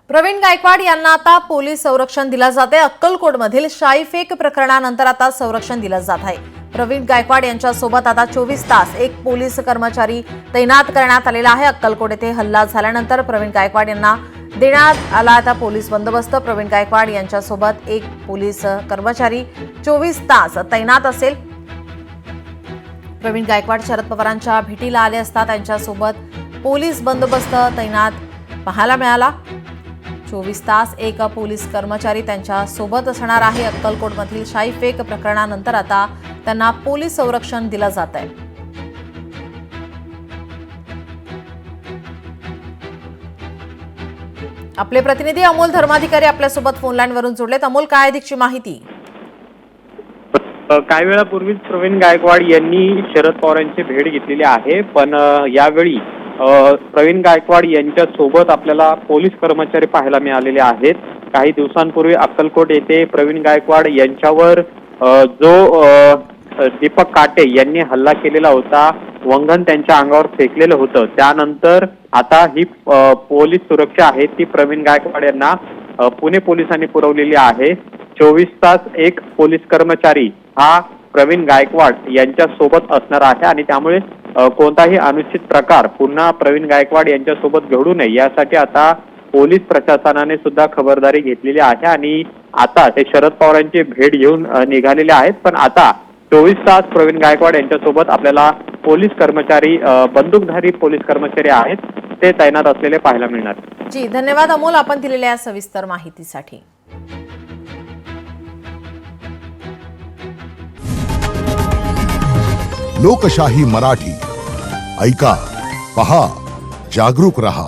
प्रवीण गायकवाड यांना आता पोलीस संरक्षण दिलं जाते। अक्कलकोटमधील शाईफेक प्रकरणानंतर आता संरक्षण दिलं जात आहे। प्रवीण गायकवाड यांच्यासोबत आता 24 तास एक पोलीस कर्मचारी तैनात करण्यात आलेला आहे। अक्कलकोट येथे हल्ला झाल्यानंतर प्रवीण गायकवाड यांना देण्यात आला आता पोलीस बंदोबस्त। प्रवीण गायकवाड यांच्यासोबत एक पोलीस कर्मचारी 24 तास तैनात असेल। प्रवीण गायकवाड शरद पवारांच्या भेटीला आले असता त्यांच्यासोबत पोलीस बंदोबस्त तैनात पाहायला मिळाला। 24 तास एक पोलीस कर्मचारी त्यांच्या सोबत असणार आहे। अक्कलकोटमधील शाईफेक प्रकरणानंतर आता त्यांना पोलीस संरक्षण दिलं जात आहे। आपले प्रतिनिधी अमोल धर्माधिकारी आपल्यासोबत फोन लाईन वरून जोडलेत। अमोल, काय अधिकची माहिती? काही वेळापूर्वीच प्रवीण गायकवाड यांनी शरद पवारांची भेट घेतलेली आहे, पण यावेळी प्रवीण गायकवाड यांच्या सोबत आपल्याला पोलीस कर्मचारी पाहायला मिळालेले आहेत। काही दिवसांपूर्वी अक्कलकोट येथे प्रवीण गायकवाड यांच्यावर जो दीपक काटे यांनी हल्ला केलेला होता, वंगण त्यांच्या अंगावर फेकलेलं होतं, त्यानंतर आता ही पोलीस सुरक्षा आहे ती प्रवीण गायकवाड यांना पुणे पोलिसांनी पुरवलेली आहे। 24 तास एक पोलीस कर्मचारी हा प्रवीण गायकवाड यांच्या सोबत असणार आहे आणि त्यामुळे कोणताही अनुचित प्रकार पुन्हा प्रवीण गायकवाड यांच्या सोबत घडू नये यासाठी आता पोलीस प्रशासनाने सुद्धा खबरदारी घेतलेली आहे आणि आता ते शरद पवारांची भेट घेऊन निघालेले आहेत। पण आता 24 तास प्रवीण गायकवाड यांच्या सोबत आपल्याला पोलीस कर्मचारी बंदूकधारी पोलीस कर्मचारी आहेत ते तैनात असलेले पाहायला मिळणार। जी, धन्यवाद अमोल, आपण दिलेल्या सविस्तर माहितीसाठी। लोकशाही मराठी ऐका, पहा, जागरूक रहा।